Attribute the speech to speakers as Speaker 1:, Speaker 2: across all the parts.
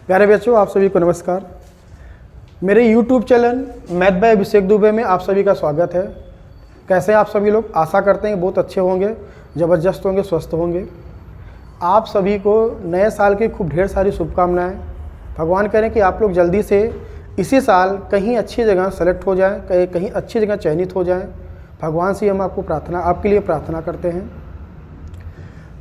Speaker 1: प्यारे बच्चों, आप सभी को नमस्कार। मेरे YouTube चैनल मैथ बाय अभिषेक दुबे में आप सभी का स्वागत है। कैसे हैं आप सभी लोग? आशा करते हैं बहुत अच्छे होंगे, ज़बरदस्त होंगे, स्वस्थ होंगे। आप सभी को नए साल की खूब ढेर सारी शुभकामनाएं। भगवान करें कि आप लोग जल्दी से इसी साल कहीं अच्छी जगह सेलेक्ट हो जाएं, कहीं अच्छी जगह चयनित हो जाएं। भगवान से हम आपके लिए प्रार्थना करते हैं।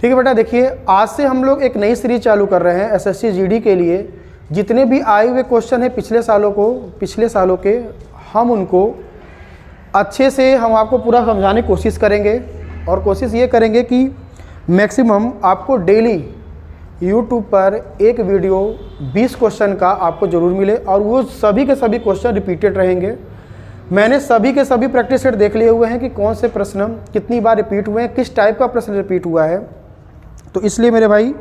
Speaker 1: ठीक है बेटा, देखिए आज से हम लोग एक नई सीरीज चालू कर रहे हैं एसएससी जीडी के लिए। जितने भी आए हुए क्वेश्चन हैं पिछले सालों के, हम उनको अच्छे से हम आपको पूरा समझाने की कोशिश करेंगे। और कोशिश ये करेंगे कि मैक्सिमम आपको डेली यूट्यूब पर एक वीडियो 20 क्वेश्चन का आपको ज़रूर मिले, और वो सभी के सभी क्वेश्चन रिपीटेड रहेंगे। मैंने सभी के सभी प्रैक्टिस सेट देख लिए हुए हैं कि कौन से प्रश्न कितनी बार रिपीट हुए हैं, किस टाइप का प्रश्न रिपीट हुआ है। तो इसलिए मेरे भाई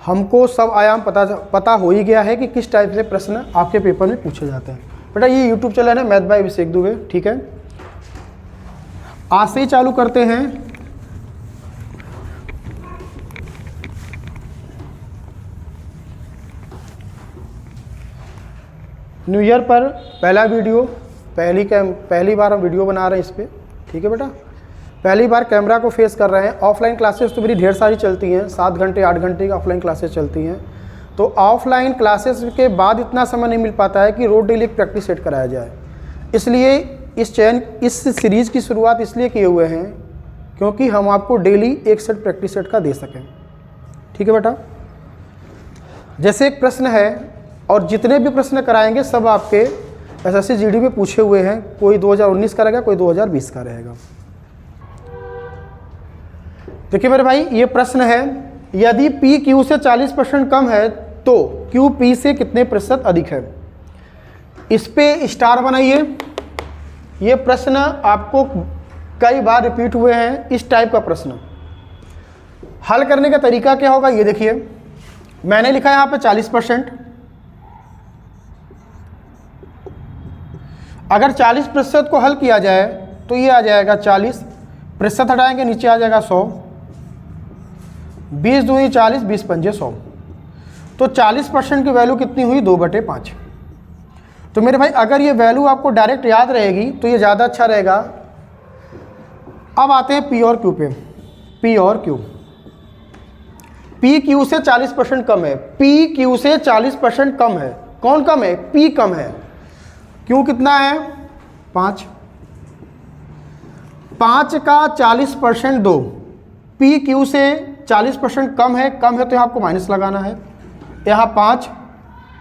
Speaker 1: हमको सब आयाम पता हो ही गया है कि किस टाइप से प्रश्न आपके पेपर में पूछे जाते हैं। बेटा ये यूट्यूब चैनल है मैथ बाय अभिषेक दुबे, ठीक है। आज से ही चालू करते हैं। न्यू ईयर पर पहला वीडियो, पहली बार हम वीडियो बना रहे हैं इस पर, ठीक है बेटा। पहली बार कैमरा को फेस कर रहे हैं। ऑफलाइन क्लासेस तो मेरी ढेर सारी चलती हैं, 7 घंटे 8 घंटे की ऑफलाइन क्लासेस चलती हैं। तो ऑफलाइन क्लासेस के बाद इतना समय नहीं मिल पाता है कि रोज डेली एक प्रैक्टिस सेट कराया जाए। इसलिए इस सीरीज़ की शुरुआत इसलिए किए हुए हैं क्योंकि हम आपको डेली एक सेट प्रैक्टिस सेट का दे सकें, ठीक है बेटा। जैसे एक प्रश्न है, और जितने भी प्रश्न कराएंगे सब आपके एसएससी जीडी में पूछे हुए हैं। कोई 2019 का रहेगा, कोई 2020 का रहेगा। देखिए मेरे भाई, ये प्रश्न है, यदि P Q से 40% कम है तो Q P से कितने प्रतिशत अधिक है। इस पे स्टार बनाइए। ये प्रश्न आपको कई बार रिपीट हुए हैं। इस टाइप का प्रश्न हल करने का तरीका क्या होगा, ये देखिए। मैंने लिखा है यहाँ पे 40%। अगर 40% को हल किया जाए तो ये आ जाएगा 40, प्रतिशत हटाएंगे नीचे आ जाएगा 100, 20 दूनी 40, 20 पंजे 100। तो 40% की वैल्यू कितनी हुई, 2/5। तो मेरे भाई अगर ये वैल्यू आपको डायरेक्ट याद रहेगी तो ये ज़्यादा अच्छा रहेगा। अब आते हैं P और Q पे। P और Q, P Q से 40% कम है। P Q से 40% कम है। कौन कम है? P कम है। Q कितना है? 5। 5 का 40% 2। P Q से 40% कम है तो यहाँ आपको माइनस लगाना है। यहाँ 5।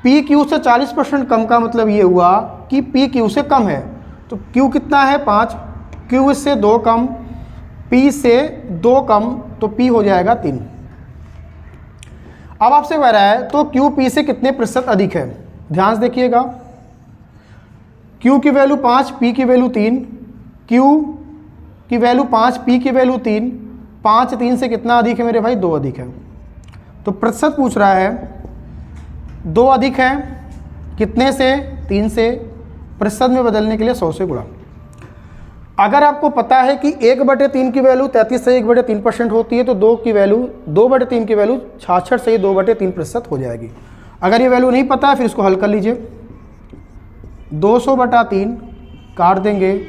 Speaker 1: P Q से 40% कम का मतलब ये हुआ कि P Q से कम है। तो Q कितना है? 5। Q इससे 2 कम, P से 2 कम, तो P हो जाएगा 3। अब आपसे कह रहा है तो Q P से कितने प्रतिशत अधिक है। ध्यान से देखिएगा। Q की वैल्यू 5, P की वैल्यू 3। Q की वैल्यू 5, P की वैल्यू 3। 5 3 से कितना अधिक है मेरे भाई? 2 अधिक है। तो प्रतिशत पूछ रहा है, 2 अधिक है कितने से? 3 से। प्रतिशत में बदलने के लिए 100 से गुणा। अगर आपको पता है कि 1/3 की वैल्यू 33 से 1/3% होती है तो 2/3 की वैल्यू 66 से 2/3% हो जाएगी। अगर ये वैल्यू नहीं पता है फिर इसको हल कर लीजिए। 200/3 काट देंगे,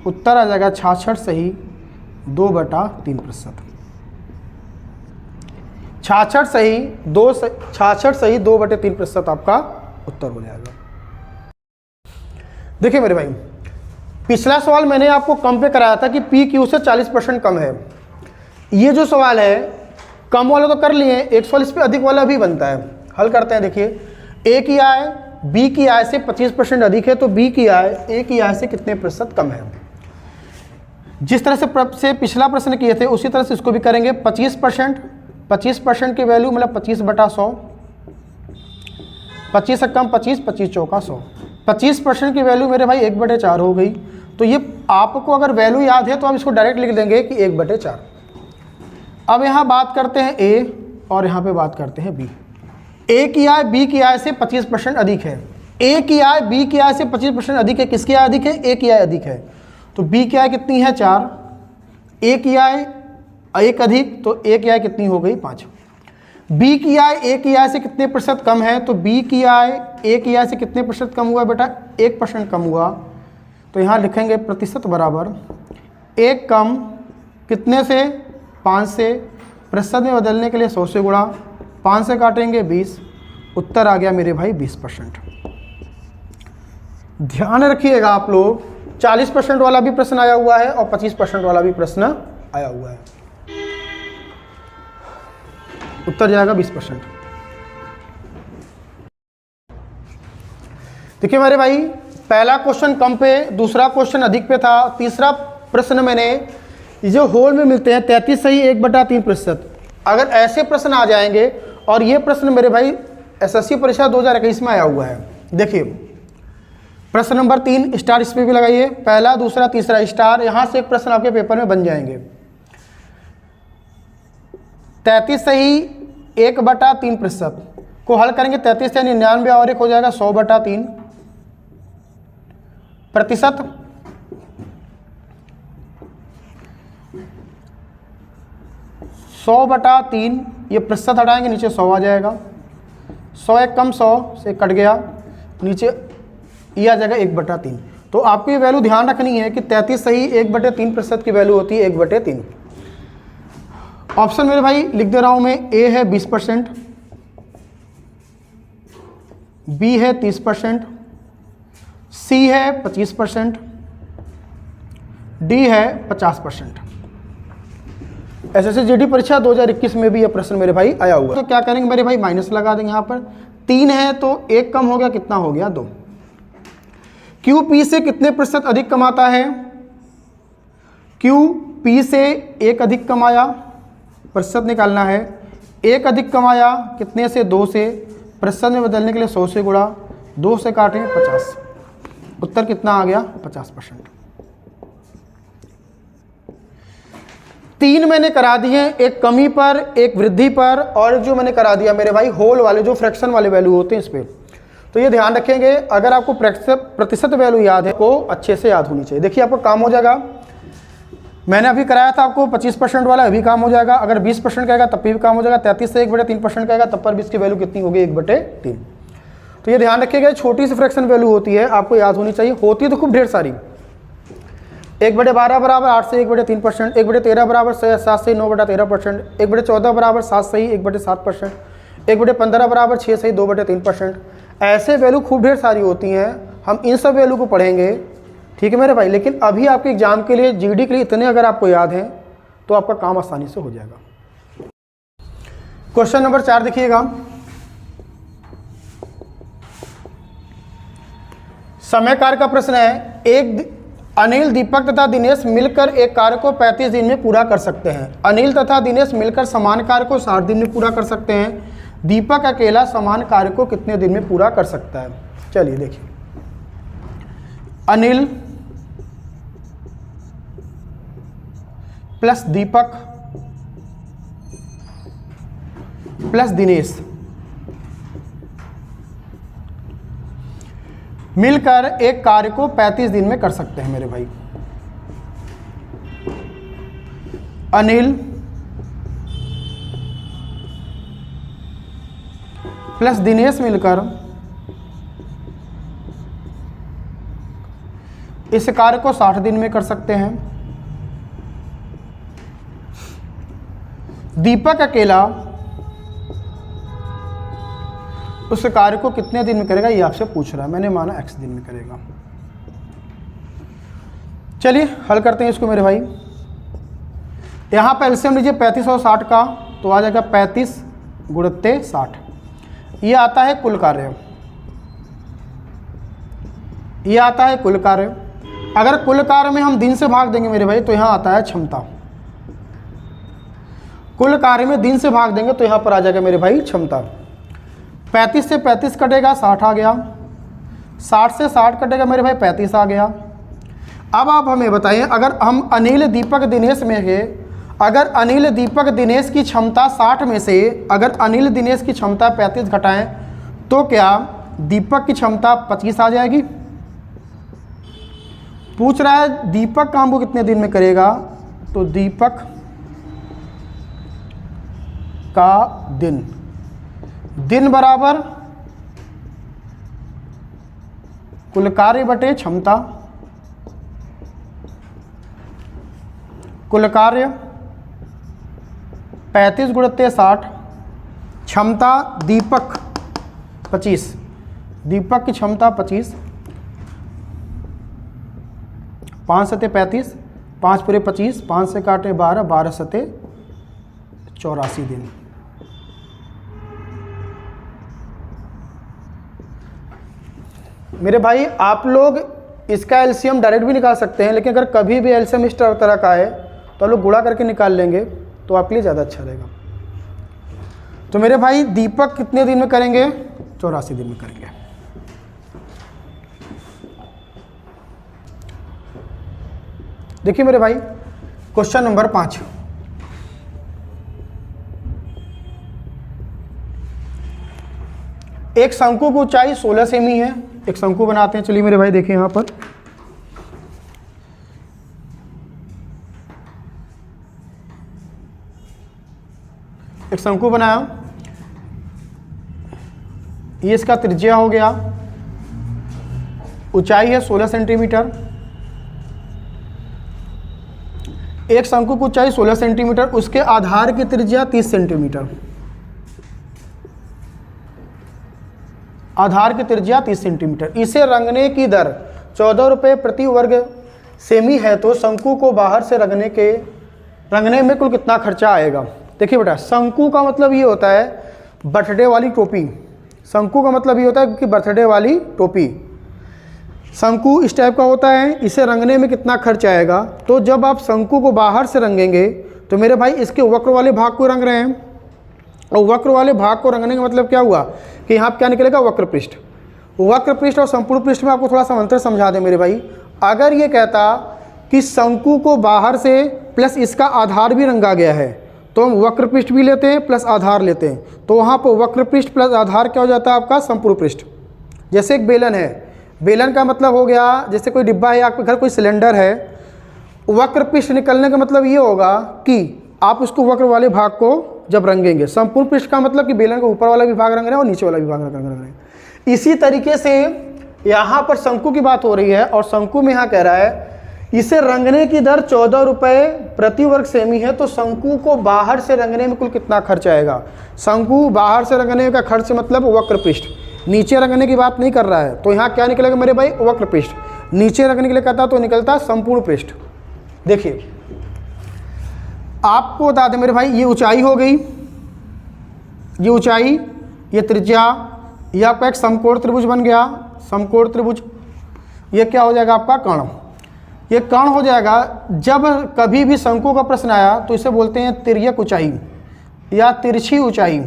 Speaker 1: उत्तर आ जाएगा 66 सही 2/3%। 66 सही 2/3% आपका उत्तर हो जाएगा। देखिए मेरे भाई, पिछला सवाल मैंने आपको कम पे कराया था कि P Q से 40% कम है। ये जो सवाल है कम वाला तो कर लिए, एक सवाल इस पे अधिक वाला भी बनता है। हल करते हैं। देखिए, A की आय B की आय से 25% अधिक है तो B की आय A की आय से कितने प्रतिशत कम है। जिस तरह से पिछला प्रश्न किए थे उसी तरह से इसको भी करेंगे। 25% की वैल्यू मतलब 25/100। 25 से कम 25, 25 चौका 100। 25% की वैल्यू मेरे भाई 1/4 हो गई। तो ये आपको अगर वैल्यू याद है तो आप इसको डायरेक्ट लिख देंगे कि 1/4। अब यहाँ बात करते हैं A और यहाँ पे बात करते हैं B। A की आय B की आय से 25% अधिक है। A की आय B की आय से 25% अधिक है। किसकी आय अधिक है? A की आय अधिक है। तो B की आय कितनी है? 4। A की आय 1 अधिक, तो A की आय कितनी हो गई? 5। बी की आय ए की आय से कितने प्रतिशत कम है, तो बी की आय ए की आय से कितने प्रतिशत कम हुआ बेटा, 1% कम हुआ। तो यहाँ लिखेंगे प्रतिशत बराबर 1 कम कितने से, 5 से, प्रतिशत में बदलने के लिए 100 से गुणा, 5 से काटेंगे 20, उत्तर आ गया मेरे भाई 20%। ध्यान रखिएगा आप लोग, 40% वाला भी प्रश्न आया हुआ है और 25% वाला भी प्रश्न आया हुआ है। उत्तर जाएगा 20%। देखिए मेरे भाई, पहला क्वेश्चन कम पे, दूसरा क्वेश्चन अधिक पे था, तीसरा प्रश्न मैंने जो होल में मिलते हैं 33 सही 1/3%। अगर ऐसे प्रश्न आ जाएंगे, और ये प्रश्न मेरे भाई एसएससी परीक्षा 2021 में आया हुआ है। देखिए प्रश्न नंबर 3 स्टार इस पर भी लगाइए, पहला दूसरा तीसरा स्टार, यहां से एक प्रश्न आपके पेपर में बन जाएंगे। 33 सही 1/3% को हल करेंगे, 33 से 99 और एक हो जाएगा 100/3 प्रतिशत। सौ बटा 3 ये प्रतिशत हटाएंगे, नीचे 100 आ जाएगा, 100 एक कम 100 से कट गया, नीचे ये आ जाएगा 1/3। तो आपको ये वैल्यू ध्यान रखनी है कि 33 सही 1/3% की वैल्यू होती है 1/3। ऑप्शन मेरे भाई लिख दे रहा हूं मैं, ए है 20%, बी है 30%, सी है 25%, डी है 50%। एसएससी जीडी परीक्षा 2021 में भी यह प्रश्न मेरे भाई आया हुआ है। तो क्या करेंगे मेरे भाई, माइनस लगा देंगे। यहाँ पर 3 है तो 1 कम हो गया, कितना हो गया 2। क्यू पी से कितने प्रतिशत अधिक कमाता है, क्यू पी से 1 अधिक कमाया, प्रतिशत निकालना है, 1 अधिक कमाया कितने से, 2 से, प्रतिशत में बदलने के लिए 100 से गुणा, 2 से काटें 50, उत्तर कितना आ गया 50%। 3 मैंने करा दिए, एक कमी पर, एक वृद्धि पर, और जो मैंने करा दिया मेरे भाई होल वाले जो फ्रैक्शन वाले वैल्यू होते हैं इस पर। तो ये ध्यान रखेंगे, अगर आपको प्रतिशत वैल्यू याद है को अच्छे से याद होनी चाहिए। देखिए आपको काम हो जाएगा, मैंने अभी कराया था आपको 25% वाला, अभी काम हो जाएगा। अगर 20% कहेगा तब भी काम हो जाएगा। 33 से 1/3% कहेगा तब पर भी इसकी वैल्यू कितनी होगी, 1/3। तो ये ध्यान रखिएगा, छोटी सी फ्रैक्शन वैल्यू होती है, आपको याद होनी चाहिए। होती है तो खूब ढेर सारी, 1/12 बराबर 8 से 1/3%, 1/13 बराबर 7 से 9/13%, 1/14 बराबर 7 सही 1/7%, 1/15 बराबर 6 सही 2/3%। ऐसे वैल्यू खूब ढेर सारी होती हैं, हम इन सब वैल्यू को पढ़ेंगे, ठीक है मेरे भाई। लेकिन अभी आपके एग्जाम के लिए, जीडी के लिए इतने अगर आपको याद हैं तो आपका काम आसानी से हो जाएगा। क्वेश्चन नंबर 4 देखिएगा, समय कार्य का प्रश्न है। एक अनिल, दीपक तथा दिनेश मिलकर एक कार्य को 35 दिन में पूरा कर सकते हैं। अनिल तथा दिनेश मिलकर समान कार्य को 60 दिन में पूरा कर सकते हैं। दीपक अकेला समान कार्य को कितने दिन में पूरा कर सकता है। चलिए देखिए, अनिल प्लस दीपक प्लस दिनेश मिलकर एक कार्य को 35 दिन में कर सकते हैं मेरे भाई। अनिल प्लस दिनेश मिलकर इस कार्य को 60 दिन में कर सकते हैं। दीपक अकेला उस कार्य को कितने दिन में करेगा, ये आपसे पूछ रहा है। मैंने माना x दिन में करेगा। चलिए हल करते हैं इसको मेरे भाई। यहाँ पर एलसीएम लीजिए 35 और 60 का, तो आ जाएगा 35 गुणित 60। ये आता है कुल कार्य, ये आता है कुल कार्य। अगर कुल कार्य में हम दिन से भाग देंगे मेरे भाई, तो यहाँ आता है क्षमता। कुल कार्य में दिन से भाग देंगे तो यहाँ पर आ जाएगा मेरे भाई क्षमता। 35 से 35 कटेगा, 60 आ गया। 60 से 60 कटेगा मेरे भाई, 35 आ गया। अब आप हमें बताइए, अगर हम अनिल दीपक दिनेश में है, अगर अनिल दीपक दिनेश की क्षमता 60 में से अगर अनिल दिनेश की क्षमता 35 घटाएं तो क्या दीपक की क्षमता 25 आ जाएगी। पूछ रहा है दीपक काम को कितने दिन में करेगा, तो दीपक का दिन, दिन बराबर कुल कार्य बटे क्षमता, कुल कार्य 35 गुणित 60, क्षमता दीपक 25, दीपक की क्षमता 25, 5 सते 35, 5 पूरे 25, 5 से काटे 12, 12 सते 84 दिन। मेरे भाई आप लोग इसका एलसीएम डायरेक्ट भी निकाल सकते हैं, लेकिन अगर कभी भी एलसीएम इस तरह का है तो आप लोग गुणा करके निकाल लेंगे तो आपके लिए ज़्यादा अच्छा रहेगा। तो मेरे भाई दीपक कितने दिन में करेंगे? 84 दिन में करेंगे। देखिए मेरे भाई क्वेश्चन नंबर 5, एक शंकु की ऊंचाई 16 सेमी है। एक शंकु बनाते हैं, चलिए मेरे भाई देखिए यहां पर एक शंकु बनाया, ये इसका त्रिज्या हो गया, ऊंचाई है 16 सेंटीमीटर। एक शंकु की ऊंचाई 16 सेंटीमीटर, उसके आधार की त्रिज्या 30 सेंटीमीटर, आधार की त्रिज्या 30 सेंटीमीटर। इसे रंगने की दर 14 रुपये प्रति वर्ग सेमी है, तो शंकु को बाहर से रंगने में कुल कितना खर्चा आएगा? देखिए बेटा, शंकु का मतलब ये होता है बर्थडे वाली टोपी। शंकु का मतलब ये होता है कि बर्थडे वाली टोपी। शंकु इस टाइप का होता है, इसे रंगने में कितना खर्च आएगा? तो जब आप शंकु को बाहर से रंगेंगे तो मेरे भाई इसके वक्र वाले भाग को रंग रहे हैं, और वक्र वाले भाग को रंगने का मतलब क्या हुआ कि यहाँ क्या निकलेगा? वक्र पृष्ठ। वक्र पृष्ठ और संपूर्ण पृष्ठ में आपको थोड़ा सा अंतर समझा दें मेरे भाई। अगर ये कहता कि शंकु को बाहर से प्लस इसका आधार भी रंगा गया है तो हम वक्र पृष्ठ भी लेते हैं प्लस आधार लेते हैं, तो वहाँ पर वक्र पृष्ठ प्लस आधार क्या हो जाता है? आपका संपूर्ण पृष्ठ। जैसे एक बेलन है, बेलन का मतलब हो गया जैसे कोई डिब्बा है, आपके घर कोई सिलेंडर है, वक्र पृष्ठ निकलने का मतलब ये होगा कि आप उसको वक्र वाले भाग को जब रंगेंगे। संपूर्ण पृष्ठ का मतलब कि बेलन का ऊपर वाला भी भाग रंग रहे हैं और नीचे वाला भी भाग रंग रहे हैं। इसी तरीके से यहाँ पर शंकु की बात हो रही है, और शंकु में यहाँ कह रहा है इसे रंगने की दर 14 रुपये प्रति वर्ग सेमी है, तो शंकु को बाहर से रंगने में कुल कितना खर्च आएगा? शंकु बाहर से रंगने का खर्च मतलब वक्र पृष्ठ, नीचे रंगने की बात नहीं कर रहा है। तो यहाँ क्या निकलेगा मेरे भाई? वक्र पृष्ठ। नीचे रंगने के लिए कहता तो निकलता संपूर्ण पृष्ठ। देखिए आपको बता दें मेरे भाई, ये ऊंचाई हो गई, ये ऊंचाई, ये त्रिज्या, ये आपका एक समकोण त्रिभुज बन गया। समकोण त्रिभुज ये क्या हो जाएगा? आपका कर्ण। ये कर्ण हो जाएगा। जब कभी भी शंकु का प्रश्न आया तो इसे बोलते हैं तिर्यक ऊंचाई या तिरछी ऊंचाई।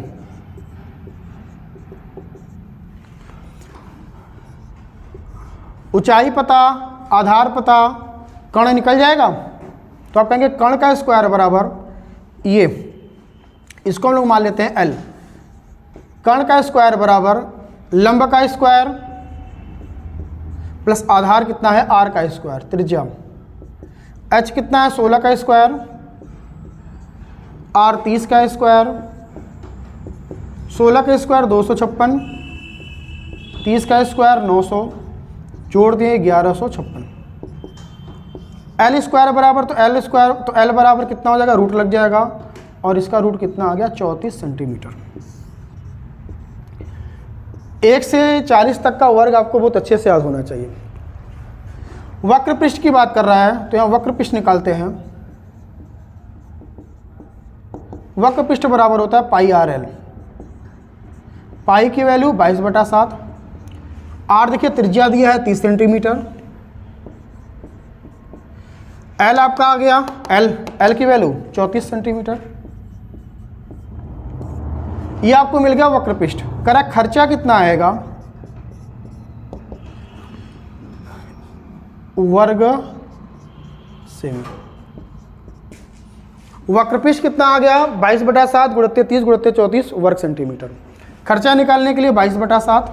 Speaker 1: ऊंचाई पता, आधार पता, कर्ण निकल जाएगा। तो आप कहेंगे कर्ण का स्क्वायर बराबर ये, इसको हम लोग मान लेते हैं L। कर्ण का स्क्वायर बराबर लंब का स्क्वायर प्लस आधार कितना है? R का स्क्वायर, त्रिज्या। H कितना है? 16 का स्क्वायर, R 30 का स्क्वायर, 16 का स्क्वायर 256, 30 का स्क्वायर 900, जोड़ दिए 1156। L स्क्वायर बराबर तो L स्क्वायर, तो L बराबर कितना हो जाएगा? रूट लग जाएगा, और इसका रूट कितना आ गया? 34 सेंटीमीटर। 1 से 40 तक का वर्ग आपको बहुत अच्छे से याद होना चाहिए। वक्र पृष्ठ की बात कर रहा है तो यहाँ वक्र पृष्ठ निकालते हैं। वक्र पृष्ठ बराबर होता है पाई आर एल। पाई की वैल्यू 22/7। आर देखिए त्रिज्या दिया है 30 सेंटीमीटर। एल आपका आ गया, एल की वैल्यू 34 सेंटीमीटर। ये आपको मिल गया वक्र पृष्ठ। करा खर्चा कितना आएगा? वर्ग सेमी। वक्र पृष्ठ कितना आ गया? 22/7 गुणित 30 गुणित 34 वर्ग सेंटीमीटर। खर्चा निकालने के लिए 22/7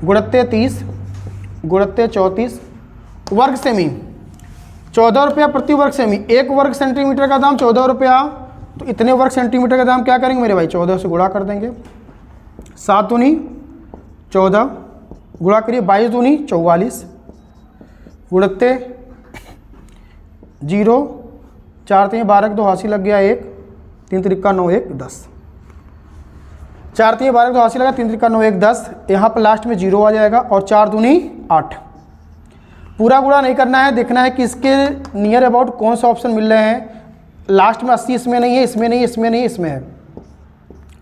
Speaker 1: गुणित 30 गुणित 34 वर्ग सेमी। 14 रुपया प्रति वर्ग सेमी। 1 वर्ग सेंटीमीटर का दाम 14 रुपया, तो इतने वर्ग सेंटीमीटर का दाम क्या करेंगे मेरे भाई, 14 से गुणा कर देंगे। 7 दूनी 14, गुणा करिए 22 दूनी 44, गुणते 0, 4 3 12 2 हासिल लग गया 1, 3 त्रिका 9 1 10, 4 3 12 2 हासिल लगा, 3 त्रिका 9 1 10, यहाँ पर लास्ट में 0 आ जाएगा और 4 दूनी 8। पूरा गुणा नहीं करना है, देखना है कि इसके नियर अबाउट कौन सा ऑप्शन मिल रहे हैं। लास्ट में 80 इसमें नहीं है, इसमें नहीं, इसमें नहीं, इसमें है,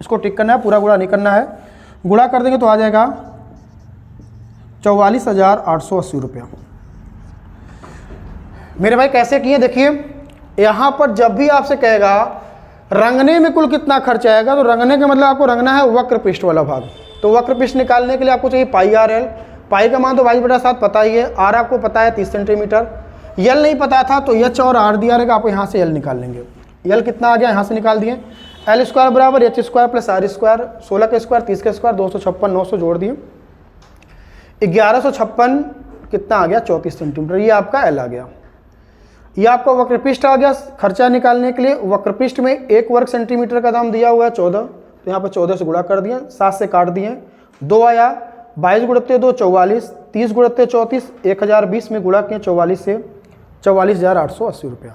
Speaker 1: इसको टिक करना है, पूरा गुणा नहीं करना है। गुणा कर देंगे तो आ जाएगा 44,880 रुपया। मेरे भाई कैसे किए देखिए, यहाँ पर जब भी आपसे कहेगा रंगने में कुल कितना खर्च आएगा, तो रंगने का मतलब आपको रंगना है वक्र पृष्ठ वाला भाग। तो वक्र पृष्ठ निकालने के लिए आपको चाहिए पाई आर एल। पाई का मान तो 22/7 पता ही है, आर आपको पता है 30 सेंटीमीटर, यल नहीं पता था तो एच और आर दिया रहेगा, आपको यहाँ से यल निकाल लेंगे। यल कितना आ गया, यहाँ से निकाल दिए, एल स्क्वायर बराबर H square plus R square, 16 का स्क्वायर 30 का स्क्वायर 256, 900 जोड़ दिए, 1156 कितना आ गया 34 सेंटीमीटर, ये आपका एल आ गया। ये आपका वक्रपृष्ठ आ गया। खर्चा निकालने के लिए वक्रपृष्ठ में 1 वर्ग सेंटीमीटर का दाम दिया हुआ है 14, तो यहाँ पर 14 से गुणा कर दिए, 7 से काट दिए, 2 आया, 22 गुणते 2 44, 30 गुणते 34, 1020 में गुणा किए 44 से, 44,880 रुपया।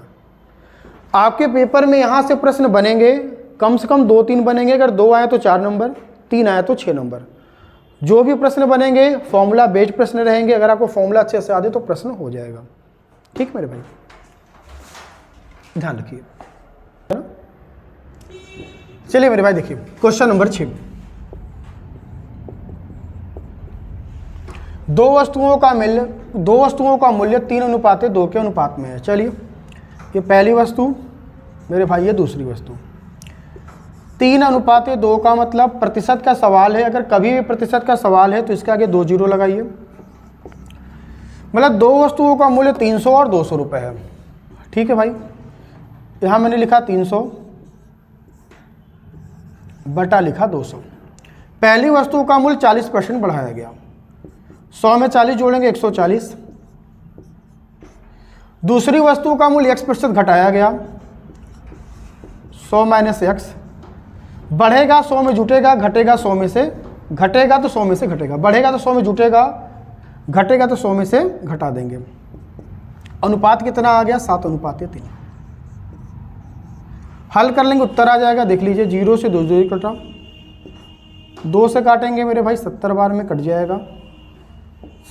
Speaker 1: आपके पेपर में यहाँ से प्रश्न बनेंगे कम से कम 2-3 बनेंगे, अगर 2 आए तो 4 नंबर, 3 आए तो 6 नंबर। जो भी प्रश्न बनेंगे फॉर्मूला बेस्ड प्रश्न रहेंगे, अगर आपको फॉर्मूला अच्छे से आते तो प्रश्न हो जाएगा। ठीक मेरे भाई, ध्यान रखिए। चलिए मेरे भाई देखिए क्वेश्चन नंबर 6। दो वस्तुओं का मूल्य 3:2 के अनुपात में है। चलिए ये पहली वस्तु मेरे भाई, ये दूसरी वस्तु। 3:2 का मतलब प्रतिशत का सवाल है, अगर कभी भी प्रतिशत का सवाल है तो इसके आगे 2 जीरो लगाइए। मतलब दो वस्तुओं का मूल्य 300 और 200 रुपये है। ठीक है भाई, यहाँ मैंने लिखा 300 बटा लिखा 200। पहली वस्तु का मूल्य 40% बढ़ाया गया, 100 में 40 जोड़ेंगे 140। दूसरी वस्तु का मूल्य x% घटाया गया, 100 माइनस x, बढ़ेगा 100 में जुटेगा, घटेगा 100 में से, घटेगा तो 100 में से घटेगा, बढ़ेगा तो 100 में जुटेगा, घटेगा तो 100 में से घटा देंगे। अनुपात कितना आ गया 7:3। हल कर लेंगे उत्तर आ जाएगा, देख लीजिए 0 से 2 कटा, 2 से काटेंगे मेरे भाई 70 बार में कट जाएगा,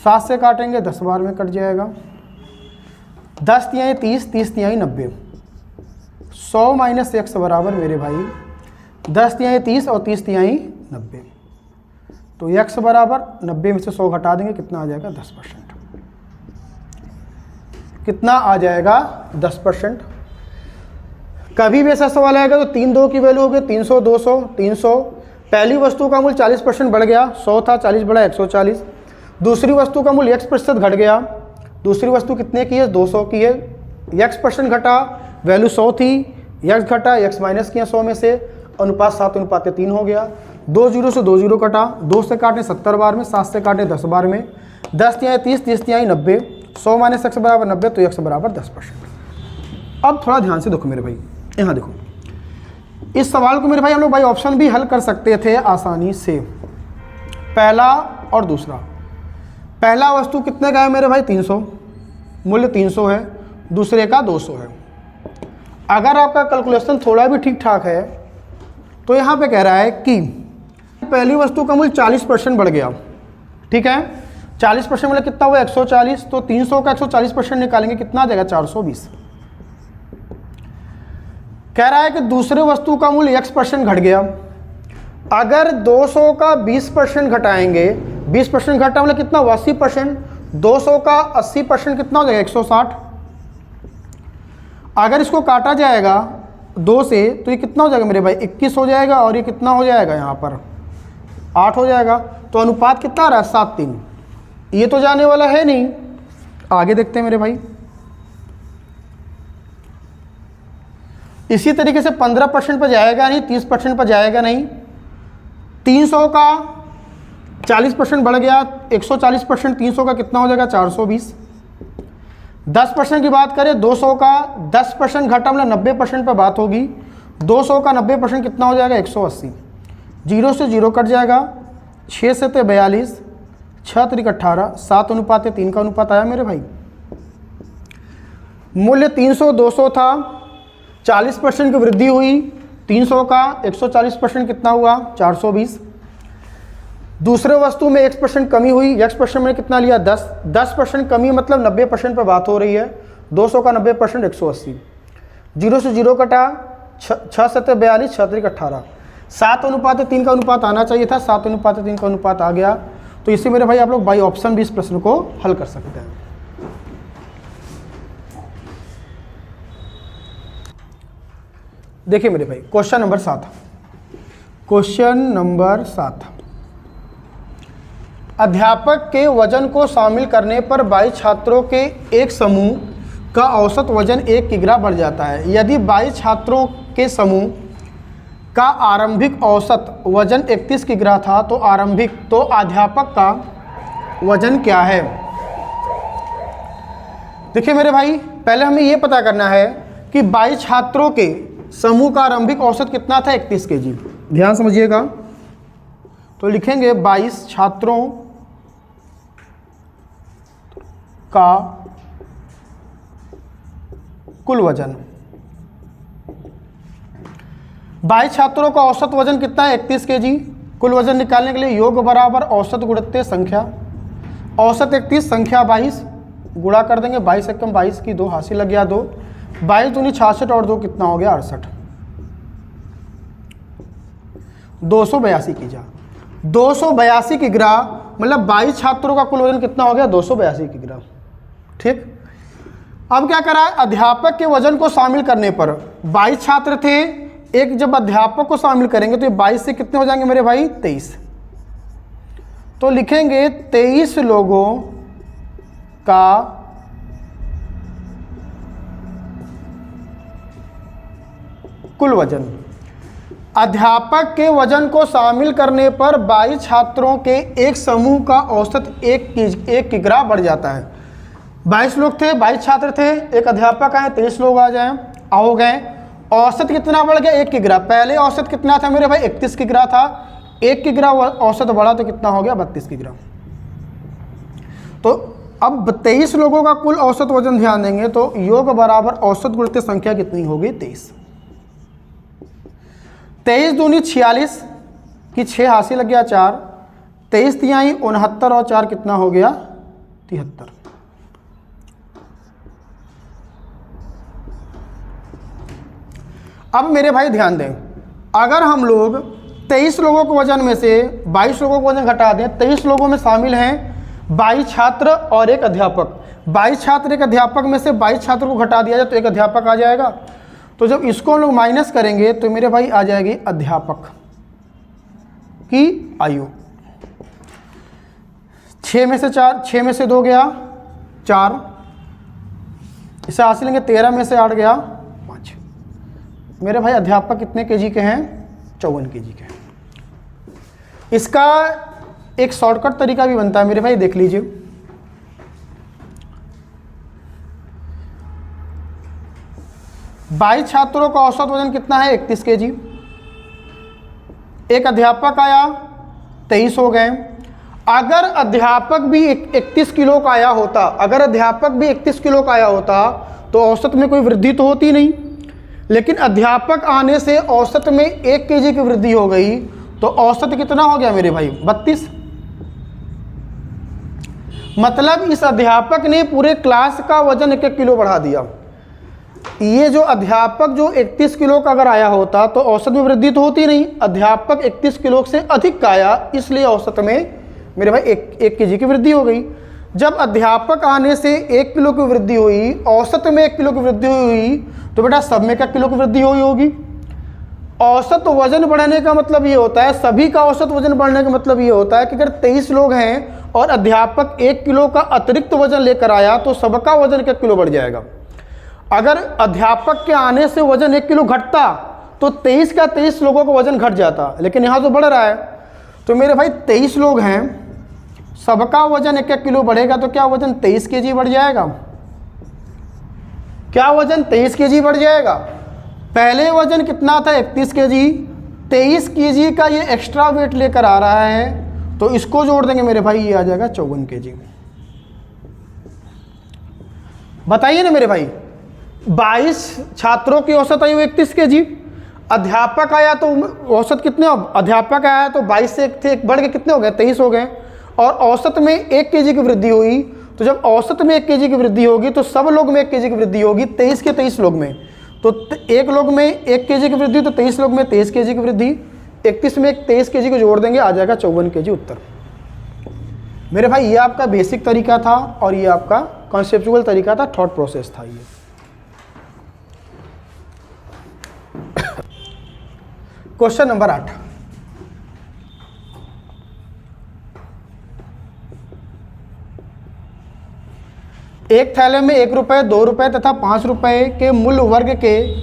Speaker 1: 7 से काटेंगे 10 बार में कट जाएगा, 10 तिहाई 30, 30 तिहाई 90, 100 माइनस x बराबर मेरे भाई 10 तिहाई 30 और 30 तिहाई 90, तो x बराबर 90 में से 100 घटा देंगे, कितना आ जाएगा 10%। कितना आ जाएगा 10%। कभी भी ऐसा सवाल आएगा तो 3-2 की वैल्यू होगी 300 200 300। पहली वस्तु का मूल्य 40% बढ़ गया, 100 था 40 बढ़ा 140। दूसरी वस्तु का मूल्य x% घट गया, दूसरी वस्तु कितने की है 200 की है, x% घटा, वैल्यू 100 थी, x घटा, x माइनस किया 100 में से, अनुपात 7:3 हो गया। 2 जीरो से 2 जीरो कटा, 2 से काटे 70 बार में, 7 से काटे 10 बार में, 10 तिहाई 30, 30 तिहाई 90, 100 माइनस x बराबर 90, तो x बराबर 10%। अब थोड़ा ध्यान से देखो मेरे भाई, यहाँ देखो इस सवाल को मेरे भाई हम लोग भाई ऑप्शन भी हल कर सकते थे आसानी से, पहला और दूसरा। पहला वस्तु कितने का है मेरे भाई 300, मूल्य 300 है, दूसरे का 200 है। अगर आपका कैलकुलेशन थोड़ा भी ठीक ठाक है तो यहाँ पे कह रहा है कि पहली वस्तु का मूल्य 40% बढ़ गया। ठीक है, 40% मतलब कितना हुआ 140, तो 300 का 140% निकालेंगे, कितना आ जाएगा 420। कह रहा है कि दूसरे वस्तु का मूल्य x% घट गया, अगर 200 का 20% घटाएंगे, 20% घटा मतलब कितना 80%, 200 का 80% कितना हो जाएगा 160। अगर इसको काटा जाएगा 2 से तो ये कितना हो जाएगा मेरे भाई 21 हो जाएगा, और ये कितना हो जाएगा यहाँ पर 8 हो जाएगा। तो अनुपात कितना आ रहा है 7:3। ये तो जाने वाला है नहीं, आगे देखते हैं मेरे भाई। इसी तरीके से 15% पर जाएगा नहीं, 30% पर जाएगा नहीं। 300 का 40% बढ़ गया, 140%, 300 का कितना हो जाएगा 420। 10% की बात करें, 200 का 10% घटा मतलब 90% पर बात होगी, 200 का 90% कितना हो जाएगा 180। 0 से 0 कट जाएगा, 6 से 42, 6 त्रिक 18, 7 अनुपात 3 का अनुपात आया मेरे भाई। मूल्य 300 200 था, 40% की वृद्धि हुई, 300 का 140% कितना हुआ 420। दूसरे वस्तु में x% कमी हुई, x% में कितना लिया 10% कमी मतलब 90% पर बात हो रही है। 200 का 90% 180। 0 से 0 कटा, 6 से 42, 6 त्रिक 18, 7 अनुपात 3 का अनुपात आना चाहिए था, 7 अनुपात 3 का अनुपात आ गया। तो इसी मेरे भाई आप लोग बाई ऑप्शन भी इस प्रश्न को हल कर सकते हैं। देखिए मेरे भाई क्वेश्चन नंबर 7। क्वेश्चन नंबर 7, अध्यापक के वजन को शामिल करने पर 22 छात्रों के एक समूह का औसत वजन 1 किग्रा बढ़ जाता है। यदि 22 छात्रों के समूह का आरंभिक औसत वजन 31 किग्रा था तो अध्यापक का वजन क्या है। देखिए मेरे भाई पहले हमें यह पता करना है कि 22 छात्रों के समूह का आरंभिक औसत कितना था 31 केजी। ध्यान समझिएगा, तो लिखेंगे 22 छात्रों का कुल वजन। 22 छात्रों का औसत वजन कितना है 31 केजी। कुल वजन निकालने के लिए योग बराबर औसत गुणित संख्या। औसत 31, संख्या 22, गुणा कर देंगे 22 एकम 22 की 2 हासिल लग गया 2, 22 दूनी 66 और 2 कितना हो गया 68। 282 की जा 282 किग्रा मतलब 22 छात्रों का कुल वजन कितना हो गया 282 किग्रा। ठीक, अब क्या करा है, अध्यापक के वजन को शामिल करने पर 22 छात्र थे, एक जब अध्यापक को शामिल करेंगे तो ये 22 से कितने हो जाएंगे मेरे भाई 23। तो लिखेंगे 23 लोगों का कुल वजन। अध्यापक के वजन को शामिल करने पर 22 छात्रों के एक समूह का औसत 1 किग्रा बढ़ जाता है। 22 लोग थे, 22 छात्र थे, एक अध्यापक आए, 23 लोग हो गए। औसत कितना बढ़ गया 1 किग्रा। पहले औसत कितना था मेरे भाई 31 किग्रा था, 1 किग्रा औसत बढ़ा तो कितना हो गया 32 किग्रा। तो अब 23 लोगों का कुल औसत वजन ध्यान देंगे तो योग बराबर औसत गुणित संख्या कितनी होगी 23। 23 दूनी 46 की 6 हासिल लग गया 4, 23 तिहाई 69 और 4 कितना हो गया 73। अब मेरे भाई ध्यान दें, अगर हम लोग 23 लोगों के वजन में से 22 लोगों का वजन घटा दें, 23 लोगों में शामिल हैं 22 छात्र और एक अध्यापक। 22 छात्र एक अध्यापक में से 22 छात्रों को घटा दिया जाए तो एक अध्यापक आ जाएगा। तो जब इसको हम लोग माइनस करेंगे तो मेरे भाई आ जाएगी अध्यापक की आयु। 6 में से 4, 6 में से 2 गया 4, इसे हासिल लेंगे 13 में से 8 गया 5। मेरे भाई अध्यापक कितने केजी के हैं 54 केजी के हैं। इसका एक शॉर्टकट तरीका भी बनता है मेरे भाई, देख लीजिए। बाईस छात्रों का औसत वजन कितना है 31 केजी। एक अध्यापक आया 23 हो गए। अगर अध्यापक भी 31 किलो का आया होता, अगर अध्यापक भी 31 किलो का आया होता तो औसत में कोई वृद्धि तो होती नहीं, लेकिन अध्यापक आने से औसत में 1 केजी की वृद्धि हो गई तो औसत कितना हो गया मेरे भाई 32। मतलब इस अध्यापक ने पूरे क्लास का वजन 1-1 किलो बढ़ा दिया। ये जो अध्यापक जो 31 किलो का अगर आया होता तो औसत में वृद्धि तो होती नहीं, अध्यापक 31 किलो से अधिक का आया इसलिए औसत में मेरे भाई 1 केजी की वृद्धि हो गई। जब अध्यापक आने से 1 किलो की वृद्धि हुई, औसत में 1 किलो की वृद्धि हुई तो बेटा सब में 1 किलो की वृद्धि हुई होगी। औसत वजन बढ़ने का मतलब ये होता है, सभी का औसत वजन बढ़ने का मतलब ये होता है कि अगर 23 लोग हैं और अध्यापक 1 किलो का अतिरिक्त वजन लेकर आया तो सबका वजन 1 किलो बढ़ जाएगा। अगर अध्यापक के आने से वजन 1 किलो घटता तो 23 का 23 लोगों का वजन घट जाता, लेकिन यहाँ तो बढ़ रहा है। तो मेरे भाई 23 लोग हैं, सबका वजन 1-1 किलो बढ़ेगा तो क्या वजन 23 केजी बढ़ जाएगा। क्या वजन 23 केजी बढ़ जाएगा। पहले वजन कितना था 31 kg, 23 kg का ये एक्स्ट्रा वेट लेकर आ रहा है, तो इसको जोड़ देंगे मेरे भाई, ये आ जाएगा 54 kg। बताइए ना मेरे भाई, 22 छात्रों की औसत आयु 31 kg, अध्यापक आया तो औसत कितने, अध्यापक आया तो 22 से एक थे, एक बढ़ के कितने हो गए, 23 हो गए, और औसत में 1 kg की वृद्धि हुई। तो जब औसत में 1 kg की वृद्धि होगी तो सब लोग में 1 kg की वृद्धि होगी, 23 के 23 लोग में, तो एक लोग में 1 kg की वृद्धि, तो 23 लोग में 23 kg की वृद्धि, 31 में 23 kg को जोड़ देंगे, आ जाएगा 54 kg उत्तर। मेरे भाई ये आपका बेसिक तरीका था और ये आपका कॉन्सेप्चुअल तरीका था, थॉट प्रोसेस था ये। क्वेश्चन नंबर 8, एक थैले में 1 रुपये, 2 रुपये तथा 5 रुपये के मूल्य वर्ग के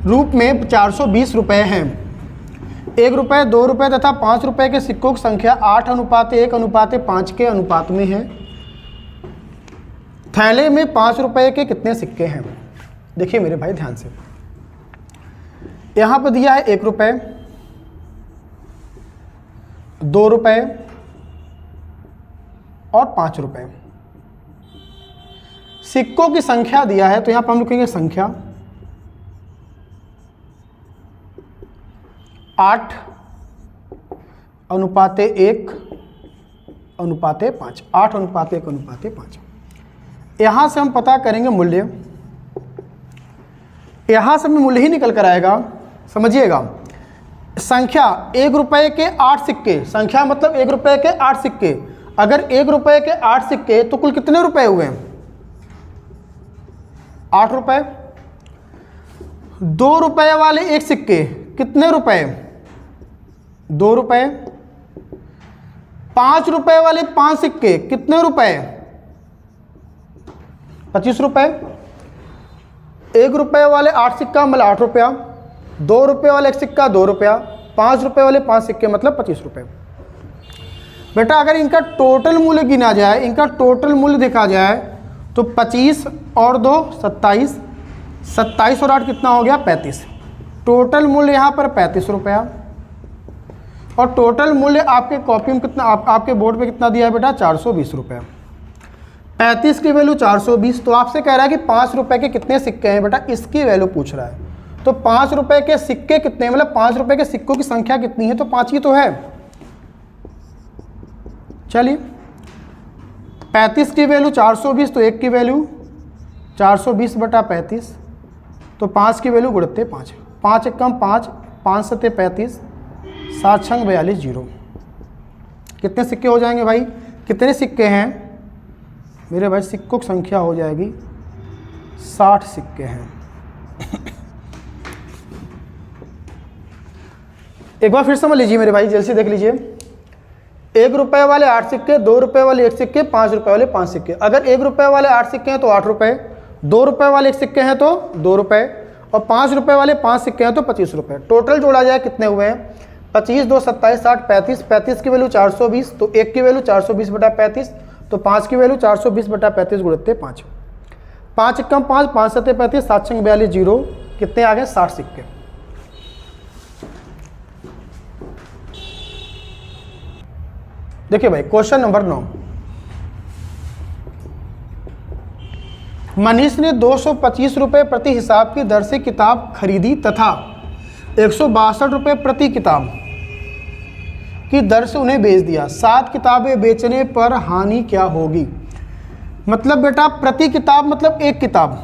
Speaker 1: रूप में 420 रुपये हैं। 1 रुपये, 2 रुपये तथा 5 रुपये के सिक्कों की संख्या 8:1:5 के अनुपात में है। थैले में 5 रुपये के कितने सिक्के हैं? देखिए मेरे भाई ध्यान से, यहाँ पर दिया है 1 रुपये, 2 रुपये और 5 रुपये। सिक्कों की संख्या दिया है, तो यहाँ पर हम लिखेंगे संख्या 8:1:5, 8:1:5। यहाँ से हम पता करेंगे मूल्य, यहाँ से हमें मूल्य ही निकल कर आएगा। समझिएगा, संख्या 1 रुपये के 8 सिक्के, संख्या मतलब 1 रुपये के 8 सिक्के। अगर 1 रुपये के 8 सिक्के तो कुल कितने रुपए हुए हैं? 8 रुपये। 2 रुपये वाले एक सिक्के कितने रुपए? 2 रुपये। 5 रुपये वाले 5 सिक्के कितने रुपए? 25 रुपये। 1 रुपये वाले 8 सिक्का मतलब 8 रुपया, 2 रुपये वाले एक सिक्का 2 रुपया, 5 रुपये वाले 5 सिक्के मतलब 25 रुपये। बेटा अगर इनका टोटल मूल्य गिना जाए, इनका टोटल मूल्य देखा जाए तो 25 और 2 27, 27 और 8 कितना हो गया? 35। टोटल मूल्य यहाँ पर 35 रुपया, और टोटल मूल्य आपके कॉपी में कितना, आपके बोर्ड पे कितना दिया है बेटा? 420 रुपया। 35 की वैल्यू 420, तो आपसे कह रहा है कि 5 रुपये के कितने सिक्के हैं बेटा, इसकी वैल्यू पूछ रहा है। तो 5 रुपये के सिक्के कितने, मतलब 5 रुपये के सिक्कों की संख्या कितनी है? तो 5 ही तो है। चलिए 35 की वैल्यू 420, तो 1 की वैल्यू 420/35, तो 5 की वैल्यू गुणते 5, 5 एकम 5, 5 सते 35, 7 छंग 42 जीरो। कितने सिक्के हो जाएंगे भाई? कितने सिक्के हैं मेरे भाई? सिक्कों की संख्या हो जाएगी 60 सिक्के हैं। एक बार फिर समझ लीजिए मेरे भाई, जल्दी से देख लीजिए। 1 रुपये वाले 8 सिक्के, 2 रुपये वाले 1 सिक्के, 5 रुपये वाले 5 सिक्के। अगर 1 रुपये वाले 8 सिक्के हैं तो 8 रुपये, 2 रुपये वाले 1 सिक्के हैं तो 2 रुपये, और 5 रुपये वाले 5 सिक्के हैं तो 25 रुपये। टोटल जोड़ा जाए कितने हुए हैं? 25, 2, 27, 60, 35। 35 की वैल्यू 420, तो 1 की वैल्यू 420/35, तो 5 की वैल्यू 420/35 गुणते 5, 5 एकम 5, 5 सते 35, 7 छंग 42 जीरो। कितने आ गए? 60 सिक्के। देखिए भाई क्वेश्चन नंबर 9, मनीष ने 225 रुपये प्रति हिसाब की दर से किताब खरीदी तथा 162 रुपये प्रति किताब की दर से उन्हें बेच दिया। 7 किताबें बेचने पर हानि क्या होगी? मतलब बेटा प्रति किताब मतलब एक किताब,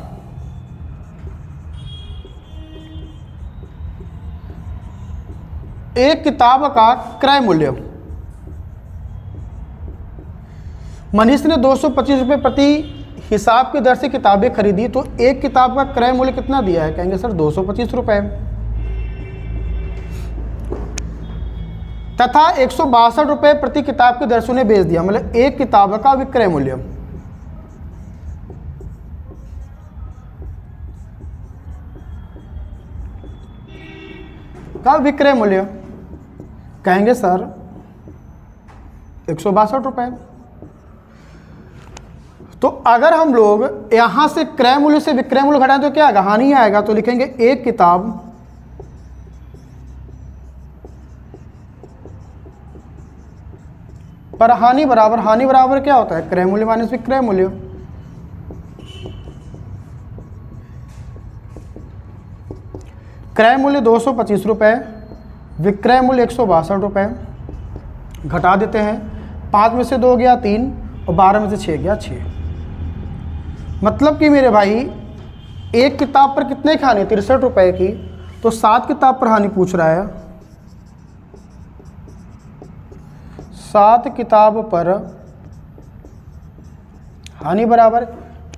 Speaker 1: एक किताब का क्रय मूल्य। मनीष ने 225 रुपये प्रति हिसाब की दर से किताबें खरीदी, तो एक किताब का क्रय मूल्य कितना दिया है? कहेंगे सर 225 रुपये, तथा 162 रुपये प्रति किताब की दर से उन्हें बेच दिया, मतलब एक किताब का विक्रय मूल्य। का विक्रय मूल्य कहेंगे सर 162 रुपये। तो अगर हम लोग यहां से क्रय मूल्य से विक्रय मूल्य घटाएं तो क्या आएगा, हानि आएगा। तो लिखेंगे एक किताब पर हानि बराबर क्या होता है, क्रय मूल्य माइनस विक्रय मूल्य। क्रय मूल्य 225 रुपये, विक्रय मूल्य 162 रुपये, घटा देते हैं। 5 में से 2 गया 3 और 12 में से 6 गया 6। मतलब कि मेरे भाई एक किताब पर कितने की हानि, 63 रुपये की। तो 7 किताब पर हानि पूछ रहा है, 7 किताब पर हानि बराबर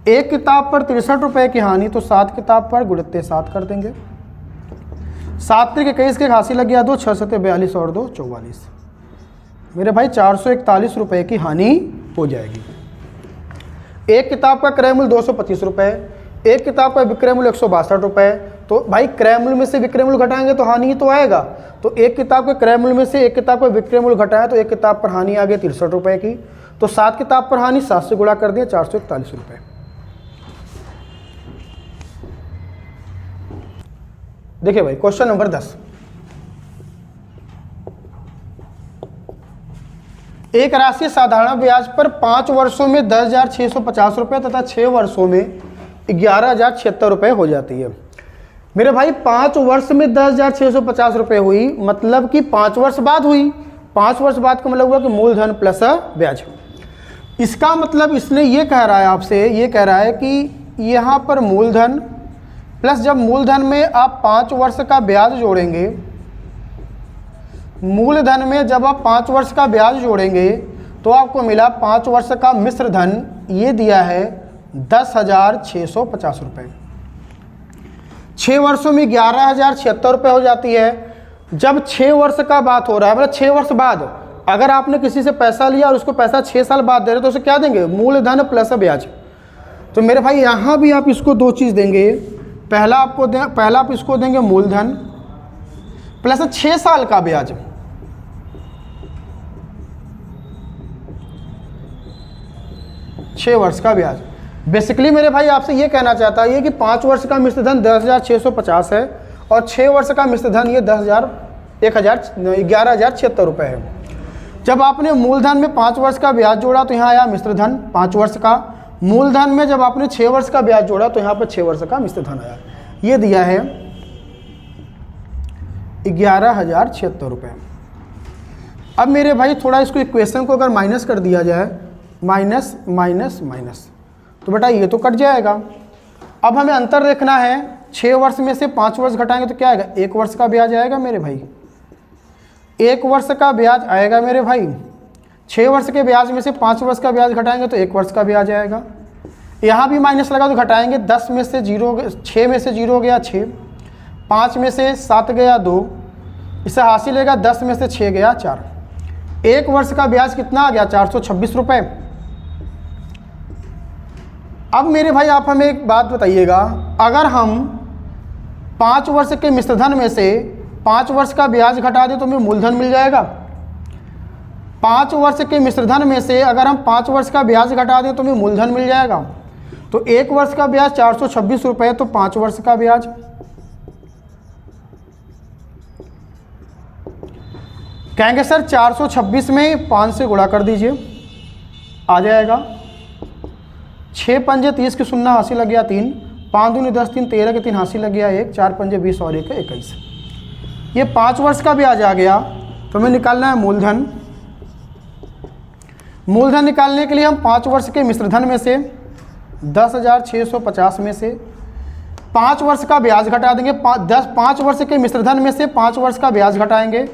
Speaker 1: एक किताब पर 63 रुपये की हानि, तो 7 किताब पर गुणित 7 कर देंगे। 7 त्रिक 21 के घासी लग गया 2, 6 सत्ते 42 और 2 44। मेरे भाई 441 रुपये की हानि हो जाएगी। एक किताब का क्रय मूल्य 225 रुपये, एक किताब का विक्रय मूल्य 162 रुपये। तो भाई क्रय मूल्य में से विक्रय मूल्य घटाएंगे तो हानि ही तो आएगा। तो एक किताब के क्रय मूल्य में से एक किताब का विक्रय मूल्य घटाया तो एक किताब पर हानि आ गई 63 रुपये की। तो 7 किताब पर हानि 7 से गुणा कर दिए 441 रुपये। देखिए भाई क्वेश्चन नंबर 10, एक राशि साधारण ब्याज पर 5 वर्षों में 10,650 रुपये तथा 6 वर्षों में 11,076 रुपये हो जाती है। मेरे भाई 5 वर्ष में 10,650 रुपये हुई, मतलब कि 5 वर्ष बाद हुई। 5 वर्ष बाद का मतलब हुआ कि मूलधन प्लस ब्याज। इसका मतलब इसने ये कह रहा है आपसे, ये कह रहा है कि यहाँ पर मूलधन प्लस, जब मूलधन में आप 5 वर्ष का ब्याज जोड़ेंगे, मूलधन में जब आप 5 वर्ष का ब्याज जोड़ेंगे तो आपको मिला 5 वर्ष का मिश्र धन, ये दिया है 10,650 रुपये। 6 वर्षों में 11,076 रुपये हो जाती है। जब 6 वर्ष का बात हो रहा है, मतलब 6 वर्ष बाद अगर आपने किसी से पैसा लिया और उसको पैसा 6 साल बाद दे रहे तो उसे क्या देंगे, मूलधन प्लस ब्याज। तो मेरे भाई यहाँ भी आप इसको 2 चीज़ देंगे। पहला आप इसको देंगे मूलधन प्लस 6 साल का ब्याज। छः वर्ष का ब्याज। बेसिकली मेरे भाई आपसे ये कहना चाहता है कि 5 वर्ष का मिश्र धन 10,650 है और 6 वर्ष का मिश्र धन ये 11,076 रुपये है। जब आपने मूलधन में 5 वर्ष का ब्याज जोड़ा तो यहाँ आया मिश्र धन 5 वर्ष का। मूलधन में जब आपने 6 वर्ष का ब्याज जोड़ा तो यहाँ पर 6 वर्ष का मिश्र धन आया। ये दिया है 11,076 रुपये। अब मेरे भाई थोड़ा इसको इक्वेशन को अगर माइनस कर दिया जाए, माइनस माइनस माइनस, तो बेटा ये तो कट जाएगा। अब हमें अंतर देखना है। 6 वर्ष में से 5 वर्ष घटाएंगे तो क्या आएगा, 1 वर्ष का ब्याज आएगा मेरे भाई। 1 वर्ष का ब्याज आएगा मेरे भाई। 6 वर्ष के ब्याज में से 5 वर्ष का ब्याज घटाएंगे तो 1 वर्ष का ब्याज आएगा। यहाँ भी माइनस लगा तो घटाएंगे। 10 में से 0, 6 में से 0 गया 6, 5 में से 7 गया 2, इससे हासिल लेगा 10 में से 6 गया 4। 1 वर्ष का ब्याज कितना आ गया, 426 रुपये। अब मेरे भाई आप हमें एक बात बताइएगा, अगर हम 5 वर्ष के मिश्रधन में से 5 वर्ष का ब्याज घटा दें तो हमें मूलधन मिल जाएगा। 5 वर्ष के मिश्रधन में से अगर हम 5 वर्ष का ब्याज घटा दें तो हमें मूलधन मिल जाएगा। तो 1 वर्ष का ब्याज 426 रुपये, तो 5 वर्ष का ब्याज कहेंगे सर 426 में 5 से गुणा कर दीजिए, आ जाएगा। 6 पंजे 30 की 0 हासिल लग गया 3, 5 दूनी 10, 3 13 के 3 हासिल लग गया 1, 4 पंजे 20 और 1 21। ये 5 वर्ष का ब्याज आ गया। तो हमें निकालना है मूलधन। मूलधन निकालने के लिए हम 5 वर्ष के मिश्रधन में से 10,650 में से 5 वर्ष का ब्याज घटा देंगे। 5 वर्ष के मिश्रधन में से 5 वर्ष का ब्याज घटाएंगे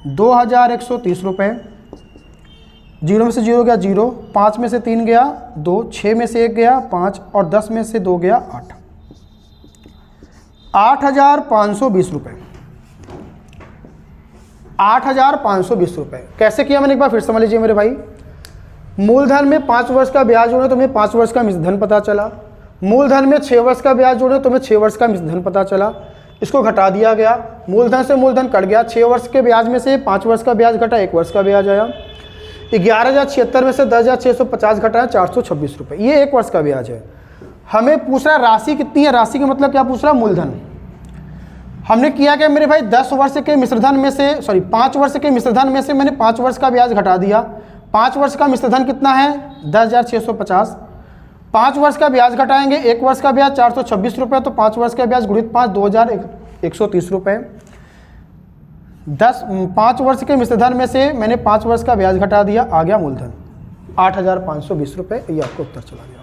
Speaker 1: 2,130 रुपये। 0 में से 0 गया 0, 5 में से 3 गया 2, 6 में से 1 गया 5 और 10 में से 2 गया 8। 8,520 रुपये। 8,520 रुपये कैसे किया मैंने एक बार फिर समझ लीजिए मेरे भाई। मूलधन में 5 वर्ष का ब्याज जोड़े तो हमें 5 वर्ष का मिश्रधन पता चला। मूलधन में 6 वर्ष का ब्याज जोड़े तो हमें 6 वर्ष का मिश्रधन पता चला। इसको घटा दिया गया, मूलधन से मूलधन कट गया। 6 वर्ष के ब्याज में से 5 वर्ष का ब्याज घटा, 1 वर्ष का ब्याज आया। 11,076 में से 10,650 घटाया 426 रुपये, ये 1 वर्ष का ब्याज है। हमें पूछ रहा है राशि कितनी है, राशि का मतलब क्या पूछ रहा है, मूलधन। हमने किया क्या मेरे भाई, 10 वर्ष के मिश्रधन में से 5 वर्ष के मिश्रधन में से मैंने 5 वर्ष का ब्याज घटा दिया। 5 वर्ष का मिश्रधन कितना है, 10,650। 5 वर्ष का ब्याज घटाएंगे, 1 वर्ष का ब्याज 426 रुपये, तो 5 वर्ष का ब्याज गुणित 5 2,130 रुपये। 5 वर्ष के मिश्रधन में से मैंने 5 वर्ष का ब्याज घटा दिया, आ गया मूलधन 8,520 रुपये। ये आपको उत्तर चला गया।